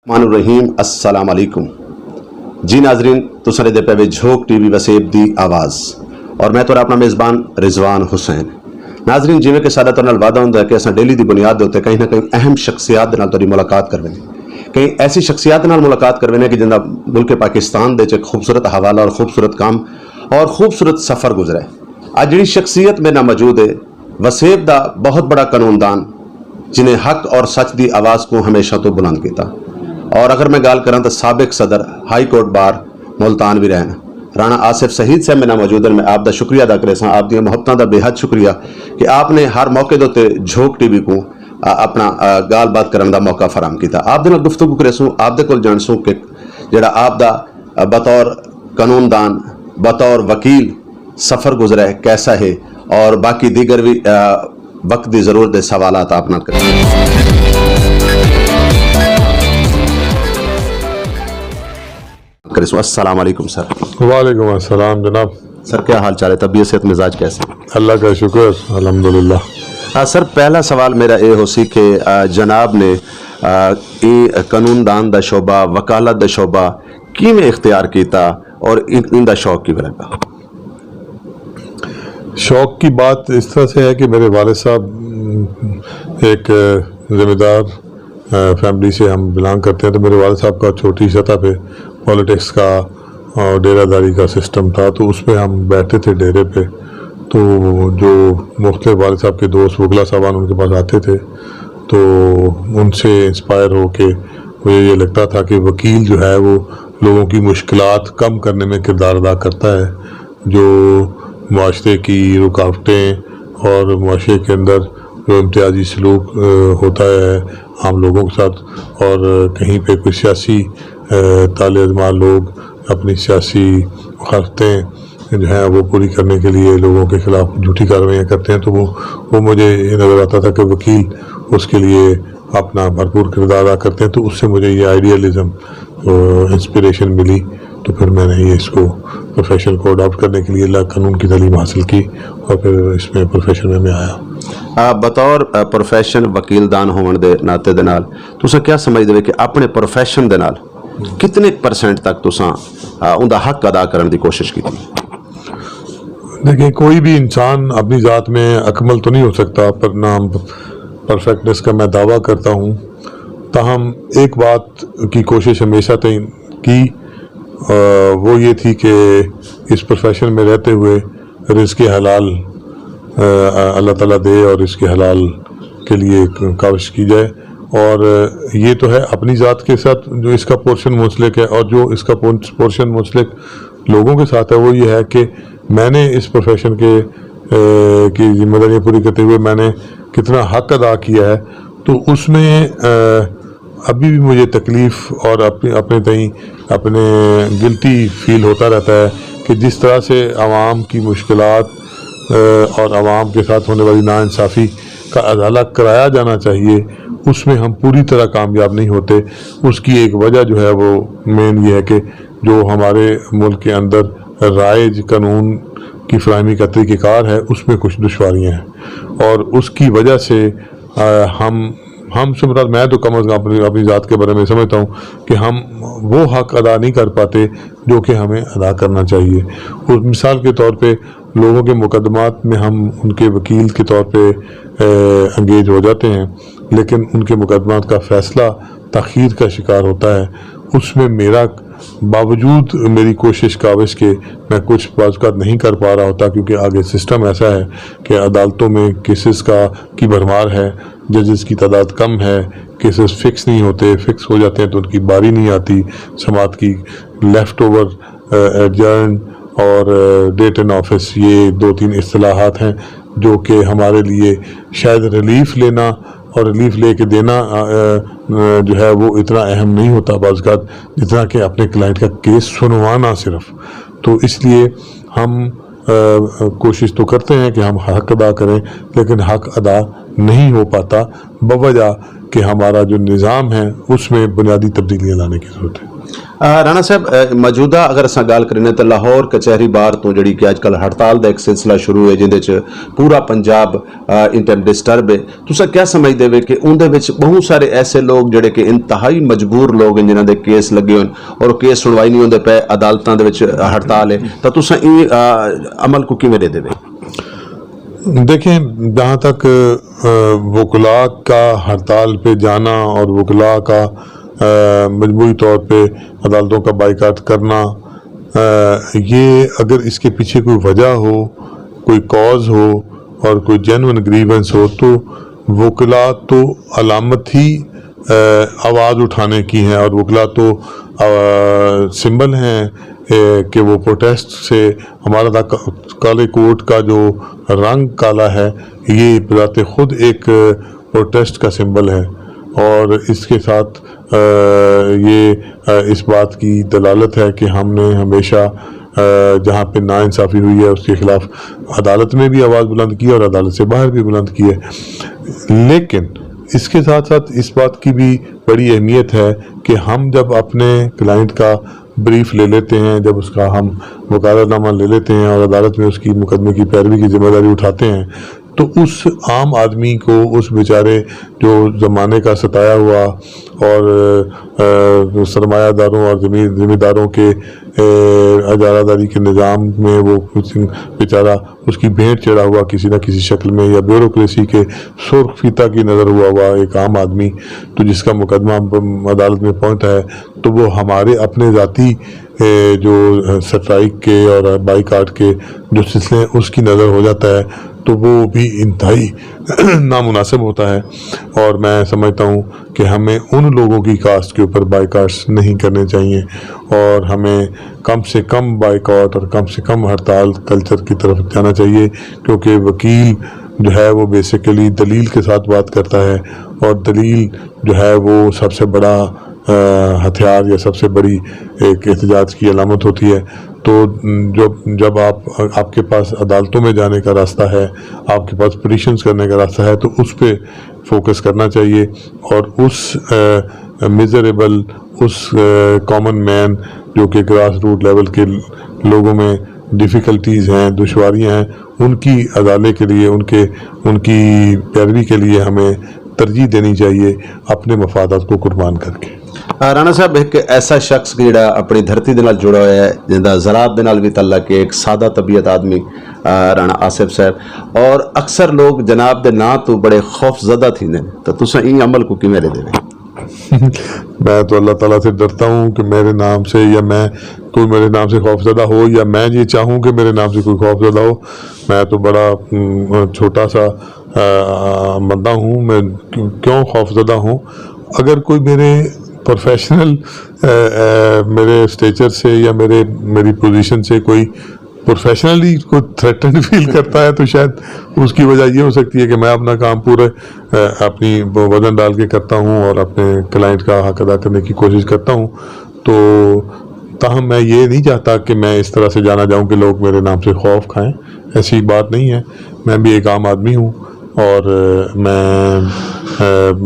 रहीम अस्सलाम वालेकुम जी नाजरीन तुसां दे पे झोक टीवी वसेब दी आवाज़ और मैं तो अपना मेज़बान रिजवान हुसैन। नाजरीन जिवें कि साडा तुहाडे नाल वादा हुंदा है कि असां डेली दी बुनियाद दे उत्ते कहीं ना कहीं अहम शख्सियात दे नाल तुहाडी मुलाकात करवें, कहीं ऐसी शख्सियात दे नाल मुलाकात करवें कि जिंदा मुल्क पाकिस्तान दे च खूबसूरत हवाला और खूबसूरत काम और खूबसूरत सफ़र गुजरा है। अज जिहड़ी शख्सियत मेरे नाल मौजूद है वसेब दा बहुत बड़ा कानूनदान जिन्हें हक और सच की आवाज़ को हमेशा तो बुलंद किया। और अगर मैं गाल करा तो साबिक सदर हाई कोर्ट बार मुल्तान भी रहन राणा आसिफ शहीद साहब मेरे मौजूद हैं। मैं आपका शुक्रिया अदा करे आप दी मुहब्बतों का बेहद शुक्रिया कि आपने हर मौके के उत्ते झोक टीवी को अपना गाल बात करने का मौका फराम किया। आप दे नाल गुफ्तगू करेसूँ आप दे कोल जानसूँ कि जिहड़ा आप दा बतौर कानूनदान बतौर वकील सफ़र गुजरा है कैसा है और बाकी दीगर भी वक्त की ज़रूरत है सवालात आप नाल करें। अस्सलाम वालेकुम सर। वालेकुम अस्सलाम जनाब। सर क्या हाल चाल है, तबीयत सेहत मिजाज कैसे? अल्लाह का शुक्र अल्हम्दुलिल्लाह। सर पहला सवाल मेरा ये हो सी कि जनाब ने ये कानूनदान दा शोबा वकालत दा शोबा किवें इख्तियार किया और इनका शौक किवें लगा? शौक की बात इस तरह से है कि मेरे वालिद साहब एक ज़िम्मेदार फैमिली से हम बिलोंग करते हैं, तो मेरे वालिद साहब का छोटी सतह पे पॉलिटिक्स का और डेरादारी का सिस्टम था, तो उसमें हम बैठते थे डेरे पे। तो जो मुख्तलिफ वालिद साहब के दोस्त वकला साहबान उनके पास आते थे, तो उनसे इंस्पायर हो के मुझे ये लगता था कि वकील जो है वो लोगों की मुश्किलात कम करने में किरदार अदा करता है। जो मुआशरे की रुकावटें और मुआशरे के अंदर जो इम्तियाजी सलूक होता है आम लोगों के साथ, और कहीं पे कोई सियासी तालिबान लोग अपनी सियासी मुखालफतें जो हैं वो पूरी करने के लिए लोगों के ख़िलाफ़ झूठी कार्रवाइयाँ करते हैं, तो वो मुझे ये नज़र आता था कि वकील उसके लिए अपना भरपूर किरदार अदा करते हैं। तो उससे मुझे ये आइडियलिज़म इंस्पिरेशन मिली, तो फिर मैंने ये इसको प्रोफेशन को अडॉप्ट करने के लिए कानून की तालीम हासिल की और फिर इसमें प्रोफेशन में मैं आया। बतौर प्रोफेशन वकीलदान होने दे नाते दे नाल तुसां क्या समझदे हो कि अपने प्रोफेशन दे नाल कितने परसेंट तक तुसां उनका हक अदा करने की कोशिश की? देखिए, कोई भी इंसान अपनी ज़ात में अकमल तो नहीं हो सकता, पर नाम परफेक्टनेस का मैं दावा करता हूँ। ताहम एक बात की कोशिश हमेशा तय की, वो ये थी कि इस प्रोफेशन में रहते हुए रिज़्क़ हलाल अल्लाह ताला दे और इसके हलाल के लिए काविश की जाए। और ये तो है अपनी ज़ात के साथ जो इसका पोर्शन मुंसलिक है, और जो इसका पोर्शन मुंसलिक लोगों के साथ है वो ये है कि मैंने इस प्रोफेशन की जिम्मेदारियाँ पूरी करते हुए मैंने कितना हक अदा किया है। तो उसमें अभी भी मुझे तकलीफ़ और अपने तई अपने गिल्टी फील होता रहता है कि जिस तरह से आवाम की मुश्किलात और आवाम के साथ होने वाली नाइंसाफ़ी का अदाला कराया जाना चाहिए, उसमें हम पूरी तरह कामयाब नहीं होते। उसकी एक वजह जो है वो मेन ये है कि जो हमारे मुल्क के अंदर राइज कानून की फराहमी का तरीक़ेकार है उसमें कुछ दुश्वारियाँ हैं, और उसकी वजह से हम से मतलब मैं तो कम अज़ कम अपनी ज़ात के बारे में समझता हूँ कि हम वो हक अदा नहीं कर पाते जो कि हमें अदा करना चाहिए। उस मिसाल के तौर पे लोगों के मुकदमात में हम उनके वकील के तौर पे एंगेज हो जाते हैं, लेकिन उनके मुकदमात का फ़ैसला तख़ीर का शिकार होता है। उसमें मेरा बावजूद मेरी कोशिश काविश के मैं कुछ बाज़ नहीं कर पा रहा होता, क्योंकि आगे सिस्टम ऐसा है कि अदालतों में केसेस की भरमार है, जजेस की तादाद कम है, केसेस फिक्स नहीं होते, फिक्स हो जाते हैं तो उनकी बारी नहीं आती। समात की लेफ़्ट ओवर एडजर्न और डेट इन ऑफिस, ये 2-3 इस्तिलाहात हैं जो कि हमारे लिए शायद रिलीफ लेना और रिलीफ लेके देना जो है वो इतना अहम नहीं होता बाज़ जितना कि अपने क्लाइंट का केस सुनवाना सिर्फ। तो इसलिए हम कोशिश तो करते हैं कि हम हक अदा करें, लेकिन हक अदा नहीं हो पाता बवजह कि हमारा जो निज़ाम है उसमें बुनियादी तब्दीलियाँ लाने की ज़रूरत है। ਰਾਣਾ ਸਾਹਿਬ ਮੌਜੂਦਾ ਅਗਰ ਅਸਾਂ ਗੱਲ ਕਰੀਏ ਤਾਂ ਲਾਹੌਰ ਕਚਹਿਰੀ ਬਾਰ ਤੋਂ ਜਿਹੜੀ ਕਿ ਅੱਜ ਕੱਲ੍ਹ ਹੜਤਾਲ ਦਾ ਇੱਕ ਸਿਲਸਿਲਾ ਸ਼ੁਰੂ ਹੈ ਜਿਹਦੇ 'ਚ ਪੂਰਾ ਪੰਜਾਬ ਇਨ ਟਾਈਮ ਡਿਸਟਰਬ ਹੈ, ਤੁਸੀਂ ਕਿਆ ਸਮਝਦੇ ਹੋ ਕਿ ਉਹਦੇ ਵਿੱਚ ਬਹੁਤ ਸਾਰੇ ਐਸੇ ਲੋਕ ਜਿਹੜੇ ਕਿ ਇੰਤਹਾਈ ਮਜਬੂਰ ਲੋਕ ਹਨ ਜਿਨ੍ਹਾਂ ਦੇ ਕੇਸ ਲੱਗੇ ਹੋਣ ਔਰ ਉਹ ਕੇਸ ਸੁਣਵਾਈ ਨਹੀਂ ਹੁੰਦੇ ਪਏ, ਅਦਾਲਤਾਂ ਦੇ ਵਿੱਚ ਹੜਤਾਲ ਹੈ, ਤਾਂ ਤੁਸੀਂ ਇਹ ਅਮਲ को ਕਿਵੇਂ ਦੇ ਦੇਵੇ? देखें, जहाँ तक वकला का हड़ताल पे जाना और वकला का मजबूरी तौर पे अदालतों का बाइकाट करना, ये अगर इसके पीछे कोई वजह हो, कोई कॉज हो और कोई जेन्युइन ग्रीवेंस हो, तो वकला तो अलामत ही आवाज़ उठाने की हैं और वकला तो सिंबल हैं कि वो प्रोटेस्ट से हमारा काले कोट का जो रंग काला है ये बजाते खुद एक प्रोटेस्ट का सिंबल है और इसके साथ ये इस बात की दलालत है कि हमने हमेशा जहाँ पे नाइंसाफ़ी हुई है उसके ख़िलाफ़ अदालत में भी आवाज़ बुलंद की और अदालत से बाहर भी बुलंद की है। लेकिन इसके साथ साथ इस बात की भी बड़ी अहमियत है कि हम जब अपने क्लाइंट का ब्रीफ ले लेते हैं, जब उसका हम वकालतनामा ले लेते हैं और अदालत में उसकी मुकदमे की पैरवी की जिम्मेदारी उठाते हैं, तो उस आम आदमी को, उस बेचारे जो ज़माने का सताया हुआ और सरमायादारों और ज़मींदारों के अजारादारी के निज़ाम में वो बेचारा उसकी भेंट चढ़ा हुआ किसी न किसी शक्ल में, या ब्यूरोक्रेसी के सुर्ख फीता की नज़र हुआ एक आम आदमी, तो जिसका मुकदमा अदालत में पहुंचा है, तो वो हमारे अपने ज़ाती जो स्ट्राइक के और बाइकाट के जो सिलसिले हैं उसकी नज़र हो जाता है, तो वो भी इंतहाई नामुनासिब होता है। और मैं समझता हूँ कि हमें उन लोगों की कास्ट के ऊपर बाइकाट्स नहीं करने चाहिए और हमें कम से कम बाइकाट और कम से कम हड़ताल कल्चर की तरफ जाना चाहिए, क्योंकि वकील जो है वो बेसिकली दलील के साथ बात करता है और दलील जो है वो सबसे बड़ा हथियार या सबसे बड़ी एक एहतजाज की अलामत होती है। तो जब आपके पास अदालतों में जाने का रास्ता है, आपके पास पिटीशंस करने का रास्ता है, तो उस पे फोकस करना चाहिए और उस मिजरेबल, उस कॉमन मैन जो कि ग्रास रूट लेवल के लोगों में डिफ़िकल्टीज़ हैं, दुश्वारियाँ हैं, उनकी अदाले के लिए, उनकी पैरवी के लिए हमें तरजीह देनी चाहिए अपने मफादात को कुर्बान करके। ਰਾਣਾ ਸਾਹਿਬ, ਇੱਕ ਐਸਾ ਸ਼ਖਸ ਜਿਹੜਾ ਆਪਣੀ ਧਰਤੀ ਦੇ ਨਾਲ ਜੁੜਾ ਹੋਇਆ ਹੈ, ਜਿਹਦਾ ਜ਼ਰਾਅਤ ਦੇ ਨਾਲ ਵੀ ਤਾਲੁਕ ਹੈ, ਇੱਕ ਸਾਦਾ ਤਬੀਅਤ ਆਦਮੀ ਰਾਣਾ ਆਸਿਫ ਸਾਹਿਬ, और अक्सर लोग जनाब के नाम तो बड़े खौफजदा थींदे ने, तो तुसां इन अमल को किवें दे देवे? मैं तो अल्लाह ताला से डरता हूँ कि मेरे नाम से या मैं कोई मेरे नाम से खौफजदा हो या मैं ये चाहूँ कि मेरे नाम से कोई खौफजदा हो। मैं तो बड़ा छोटा सा बंदा हूँ, मैं क्यों खौफजदा हूँ? अगर कोई मेरे प्रोफेशनल मेरे स्टेचर से या मेरी पोजीशन से कोई प्रोफेशनली कोई थ्रेटन फील करता है, तो शायद उसकी वजह ये हो सकती है कि मैं अपना काम पूरे अपनी वजन डाल के करता हूँ और अपने क्लाइंट का हक अदा करने की कोशिश करता हूँ। तो ताहम मैं ये नहीं चाहता कि मैं इस तरह से जाना जाऊँ कि लोग मेरे नाम से खौफ खाएं, ऐसी बात नहीं है। मैं भी एक आम आदमी हूँ और मैं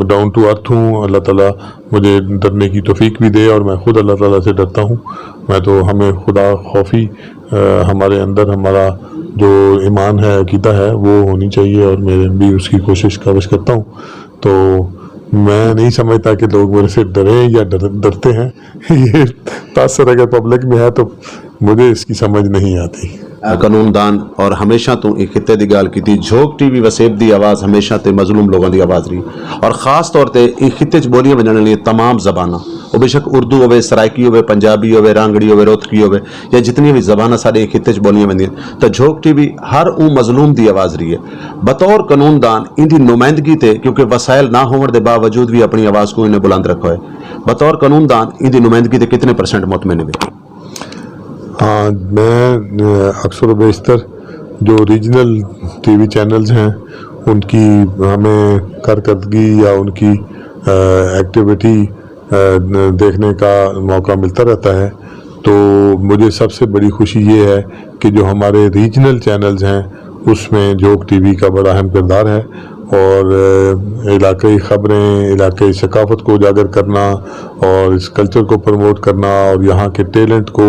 डाउन टू अर्थ हूँ। अल्लाह ताला मुझे डरने की तौफीक भी दे और मैं ख़ुद अल्लाह ताला से डरता हूँ। मैं तो हमें खुदा खौफी हमारे अंदर हमारा जो ईमान है, अकीदा है, वो होनी चाहिए और मैं भी उसकी कोशिश करता हूँ। तो मैं नहीं समझता कि लोग मेरे से डरें या डरते हैं। ये तासर अगर पब्लिक में है तो मुझे इसकी समझ नहीं आती। कानूनदान और हमेशा तो एक खिते की गल की, झोंक टीवी वसेब की आवाज़ हमेशा तो मजलूम लोगों की आवाज़ रही, और ख़ास तौर पर एक खिते बोलियां बजाने लिए तमाम ज़बाना, वो बेशक उर्दू हो, सराइकी हो, पंजाबी हो, रांगड़ी हो, रोहतकी हो, या जितनी भी ज़बाना सारे खिते बोलियां बंदियां, तो झोंक टीवी हर वो मजलूम की आवाज़ रही है। बतौर कानूनदान इनकी नुमाइंदगी ते, क्योंकि वसाइल ना होने के बावजूद भी अपनी आवाज़ को इन्हें बुलंद रखा है, बतौर कानूनदान इनकी नुमाइंदगी ते कितने % मुतमिन है? हाँ, मैं अक्सर व बेशतर जो रीजनल टीवी चैनल्स हैं उनकी हमें कारकर्दगी या उनकी एक्टिविटी देखने का मौका मिलता रहता है। तो मुझे सबसे बड़ी खुशी ये है कि जो हमारे रीजनल चैनल्स हैं उसमें झोंक टीवी का बड़ा अहम किरदार है اور علاقائی خبریں، علاقائی ثقافت کو اجاگر کرنا اور اس کلچر کو پروموٹ کرنا اور یہاں کے ٹیلنٹ کو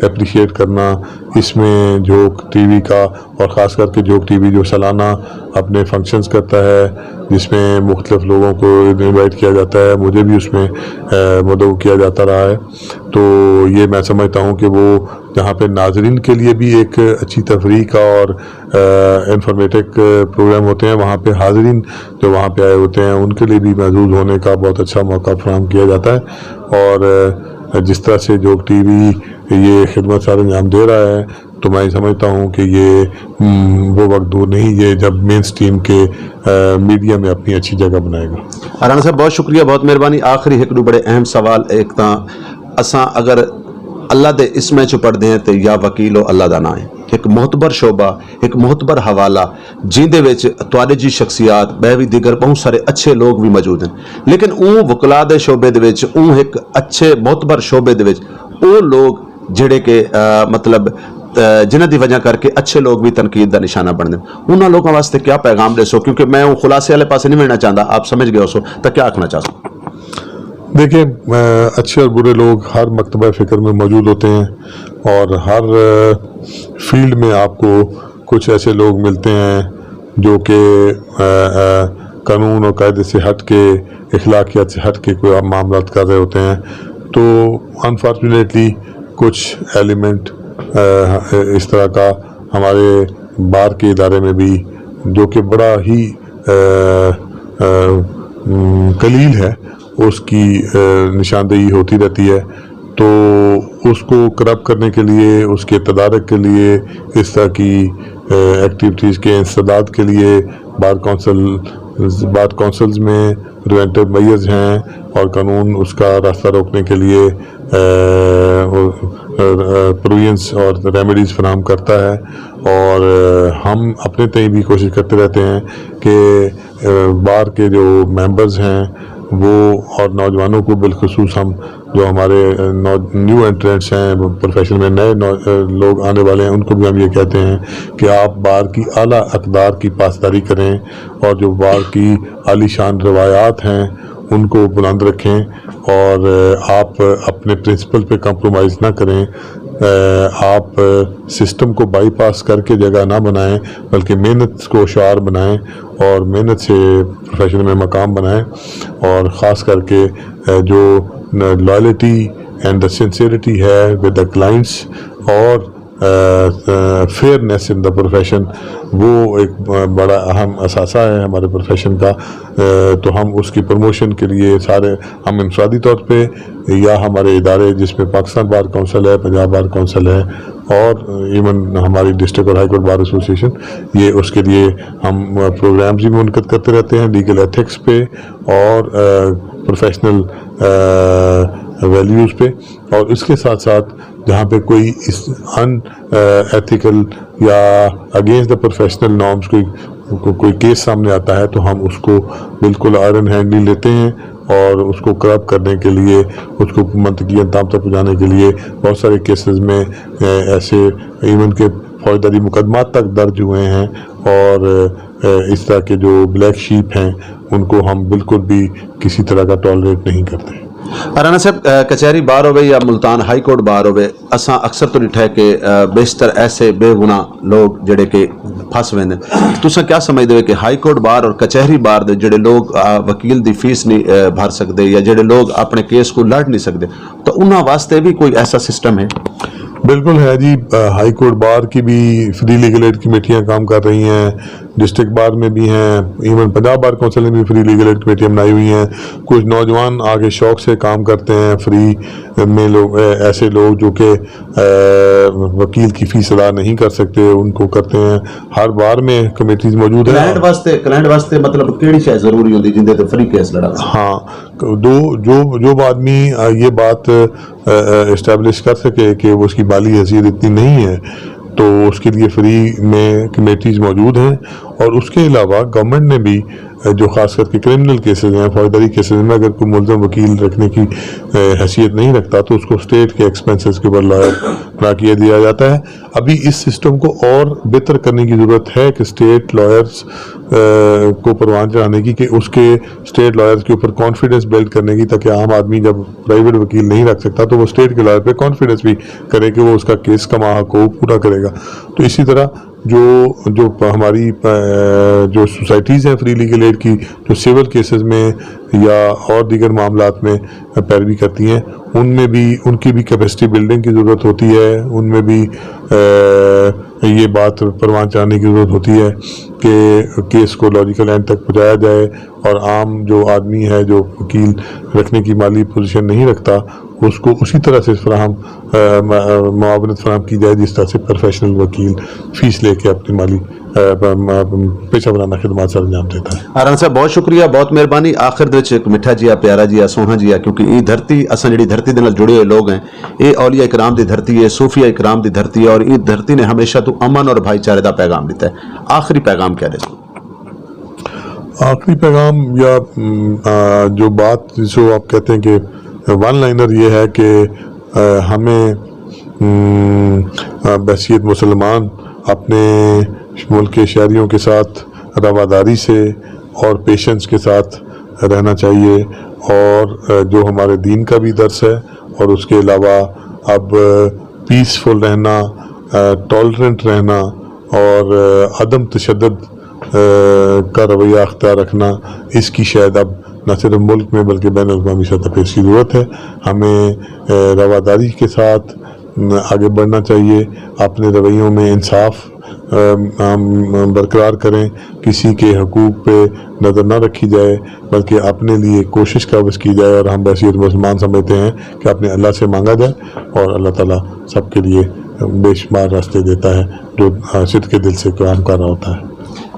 اپریشیٹ کرنا، اس میں جھوک ٹی وی کا، اور خاص کر کے جھوک ٹی وی جو سالانہ اپنے فنکشنز کرتا ہے جس میں مختلف لوگوں کو انوائٹ کیا جاتا ہے، مجھے بھی اس میں مدعو کیا جاتا رہا ہے، تو یہ میں سمجھتا ہوں کہ وہ جہاں پہ ناظرین کے لیے بھی ایک اچھی تفریح کا اور انفارمیٹک پروگرام ہوتے ہیں، وہاں پہ حاضرین جو وہاں پہ آئے ہوتے ہیں ان کے لیے بھی محظوظ ہونے کا بہت اچھا موقع فراہم کیا جاتا ہے۔ اور جس طرح سے جھوک ٹی وی یہ خدمت سر انجام دے رہا ہے تو میں سمجھتا ہوں کہ یہ وہ وقت دور نہیں یہ جب مین سٹریم کے میڈیا میں اپنی اچھی جگہ بنائے گا۔ رانا صاحب بہت شکریہ، بہت مہربانی۔ آخری ایک بڑے اہم سوال ایک تاں اساں اگر اللہ دے اسمیں چ پڑھتے ہیں تو یا وکیل اللہ دا نام ہے، ایک معتبر شعبہ، ایک معتبر حوالہ جیندے وچ تواڈے جی شخصیات بھی دیگر بہت سارے اچھے لوگ بھی موجود ہیں، لیکن اون وکلا دے شعبے دے وچ اون ایک اچھے معتبر شعبے دے وچ او لوگ جڑے کہ مطلب جنہ دی وجہ کر کے اچھے لوگ بھی تنقید دا نشانہ بن دیں، انہاں لوگوں واسطے کیا پیغام دے سو؟ کیونکہ میں خلاصے والے پاسے نہیں ملنا چاہتا، آپ سمجھ گئے ہو سو تو کیا آکھنا چاہتا؟ دیکھیں اچھے اور برے لوگ ہر مکتبہ فکر میں موجود ہوتے ہیں اور ہر فیلڈ میں آپ کو کچھ ایسے لوگ ملتے ہیں جو کہ قانون اور قاعدے سے ہٹ کے، اخلاقیات سے ہٹ کے کوئی معاملات کر رہے ہوتے ہیں، تو انفارچونیٹلی کچھ ایلیمنٹ اس طرح کا ہمارے بار کے ادارے میں بھی جو کہ بڑا ہی قلیل ہے اس کی نشاندہی ہوتی رہتی ہے، تو اس کو کرپٹ کرنے کے لیے، اس کے تدارک کے لیے، اس طرح کی ایکٹیویٹیز کے انسداد کے لیے بار کونسلز میں پریونٹیو میئرز ہیں اور قانون اس کا راستہ روکنے کے لیے پروویژنس اور ریمیڈیز فراہم کرتا ہے، اور ہم اپنے تئیں بھی کوشش کرتے رہتے ہیں کہ بار کے جو ممبرز ہیں وہ اور نوجوانوں کو بالخصوص ہم جو ہمارے نیو انٹرنٹس ہیں پروفیشن میں نئے لوگ آنے والے ہیں ان کو بھی ہم یہ کہتے ہیں کہ آپ بار کی اعلیٰ اقدار کی پاسداری کریں اور جو بار کی عالی شان روایات ہیں ان کو بلند رکھیں اور آپ اپنے پرنسپل پہ کمپرومائز نہ کریں، آپ سسٹم کو بائی پاس کر کے جگہ نہ بنائیں بلکہ محنت کو شعار بنائیں اور محنت سے پروفیشن میں مقام بنائیں، اور خاص کر کے جو لائلٹی اینڈ دا سنسیئرٹی ہے ود دا کلائنٹس اور فیئرنیس ان دا پروفیشن، وہ ایک بڑا اہم اثاثہ ہے ہمارے پروفیشن کا، تو ہم اس کی پروموشن کے لیے سارے ہم انفرادی طور پہ یا ہمارے ادارے جس میں پاکستان بار کونسل ہے، پنجاب بار کونسل ہے اور ایون ہماری ڈسٹرکٹ اور ہائی کورٹ بار ایسوسیشن، یہ اس کے لیے ہم پروگرامز بھی منعقد کرتے رہتے ہیں لیگل ایتھکس پہ اور پروفیشنل ویلیوز پہ، اور اس کے ساتھ ساتھ جہاں پہ کوئی ان ایتھیکل یا اگینسٹ دا پروفیشنل نارمز کوئی کیس سامنے آتا ہے تو ہم اس کو بالکل آئرن ہینڈلی لیتے ہیں اور اس کو کرپٹ کرنے کے لیے، اس کو منطقی انجام تک پہنچانے کے لیے بہت سارے کیسز میں ایسے ایون کے فوجداری مقدمات تک درج ہوئے ہیں، اور اس طرح کے جو بلیک شیپ ہیں ان کو ہم بالکل بھی کسی طرح کا ٹالریٹ نہیں کرتے۔ رانا صاحب کچہری بار ہوئے یا ملتان ہائی کورٹ بار ہوئے، اساں اکثر تو ڈٹھا ہے کہ بیشتر ایسے بے گناہ لوگ جڑے کہ پھس ویندے، تساں کیا سمجھدے ہو کہ ہائی کورٹ بار اور کچہری بار دے جڑے لوگ وکیل دی فیس نہیں بھر سکتے یا جڑے لوگ اپنے کیس کو لڑ نہیں سکتے، تو انہاں واسطے بھی کوئی ایسا سسٹم ہے؟ بالکل ہے جی، ہائی کورٹ بار کی بھی فری لیگل ایڈ کمیٹیاں کام کر رہی ہیں، ڈسٹرکٹ بار میں بھی ہیں، ایون پنجاب بار کونسل نے بھی فری لیگل ایڈ کمیٹیاں بنائی ہوئی ہیں، کچھ نوجوان آگے شوق سے کام کرتے ہیں، فری میں لوگ ایسے لوگ جو کہ وکیل کی فیس ادا نہیں کر سکتے ان کو کرتے ہیں، ہر بار میں کمیٹیز موجود ہیں۔ کلائنٹ واسطے مطلب کیڑی شے ضروری ہوندی جندے تے فری کیس لڑا؟ ہاں، جو آدمی یہ بات اسٹیبلش کر سکے کہ وہ اس کی مالی حیثیت اتنی نہیں ہے تو اس کے لیے فری میں کمیٹیز موجود ہیں، اور اس کے علاوہ گورنمنٹ نے بھی جو خاص کر کے کرمنل کیسز ہیں، فوجداری کیسز میں اگر کوئی ملزم وکیل رکھنے کی حیثیت نہیں رکھتا تو اس کو اسٹیٹ کے ایکسپنسز کے اوپر لائر بنا کے دیا جاتا ہے۔ ابھی اس سسٹم کو اور بہتر کرنے کی ضرورت ہے کہ اسٹیٹ لائرز کو پروان چڑھانے کی، کہ اس کے اسٹیٹ لائرز کے اوپر کانفیڈنس بلڈ کرنے کی، تاکہ عام آدمی جب پرائیویٹ وکیل نہیں رکھ سکتا تو وہ اسٹیٹ کے لائر پہ کانفیڈنس بھی کرے کہ وہ اس کا کیس کا حق کو پورا کرے گا۔ تو اسی طرح جو ہماری جو سوسائٹیز ہیں فری لیگل ایڈ کی، جو سول کیسز میں یا اور دیگر معاملات میں پیروی کرتی ہیں، ان کی بھی کیپیسٹی بلڈنگ کی ضرورت ہوتی ہے، ان میں بھی یہ بات پروان چڑھانے کی ضرورت ہوتی ہے کہ کیس کو لاجیکل اینڈ تک پہنچایا جائے، اور عام جو آدمی ہے جو وکیل رکھنے کی مالی پوزیشن نہیں رکھتا اس کو اسی طرح سے معاونت فراہم کی جائے جس طرح سے پروفیشنل وکیل فیس لے کے اپنی مالی پیشہ ورانہ خدمات سر انجام دیتا ہے۔ آران صاحب بہت شکریہ، بہت مہربانی۔ آخر دے وچ ایک میٹھا جیا، پیارا جیا، سوہنا جیا، کیونکہ یہ دھرتی اساں جڑی دھرتی دے نال جڑے ہوئے لوگ ہیں، یہ اولیاء اکرام دی دھرتی ہے، صوفیاء اکرام دی دھرتی ہے، اور یہ دھرتی نے ہمیشہ تو امن اور بھائی چارے دا پیغام دیتا ہے۔ آخری پیغام کیا دے؟ آخری پیغام یا جو بات جو آپ کہتے ہیں کہ ون لائنر یہ ہے کہ ہمیں بحیثیت مسلمان اپنے ملک کے شہریوں کے ساتھ رواداری سے اور پیشنس کے ساتھ رہنا چاہیے، اور جو ہمارے دین کا بھی درس ہے، اور اس کے علاوہ اب پیسفل رہنا، ٹالرنٹ رہنا اور عدم تشدد کا رویہ اختیار رکھنا، اس کی شاید اب نہ صرف ملک میں بلکہ بین الاقوامی سطح پہ اس کی ضرورت ہے۔ ہمیں رواداری کے ساتھ آگے بڑھنا چاہیے، اپنے رویوں میں انصاف ہم برقرار کریں، کسی کے حقوق پہ نظر نہ رکھی جائے بلکہ اپنے لیے کوشش قابض کی جائے، اور ہم بحیثیت مسلمان سمجھتے ہیں کہ اپنے اللہ سے مانگا جائے، اور اللہ تعالیٰ سب کے لیے بے شمار راستے دیتا ہے جو صدق کے دل سے کام کر رہا ہوتا ہے۔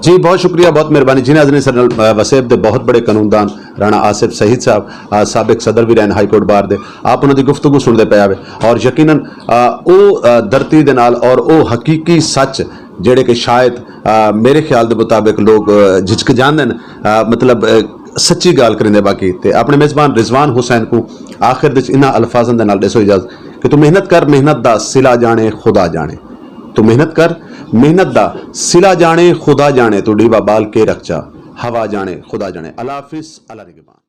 جی بہت شکریہ، بہت مہربانی جی۔ ناظرین، سر وسیب دے بہت بڑے قانون دان رانا آصف سعید صاحب سابق صدر بھی رہن ہائی کورٹ بار دے، آپ انہوں دی گفتگو سنتے پے آوے، اور یقیناً او دھرتی دے نال اور او حقیقی سچ جڑے کہ شاید میرے خیال دے مطابق لوگ جھجک جاندے ہیں، مطلب سچی گال کریں دے باقی تے اپنے میزبان رضوان حسین کو آخر دے انہاں الفاظاں دے نال دسو اجازت کہ تو محنت کر، محنت دا صلہ جانے خدا جانے، تو محنت کر، محنت دا صلہ جانے خدا جانے، تو ڈیبا بال کے رکھ جا، ہوا جانے خدا جانے۔ اللہ حافظ، اللہ نگہبان۔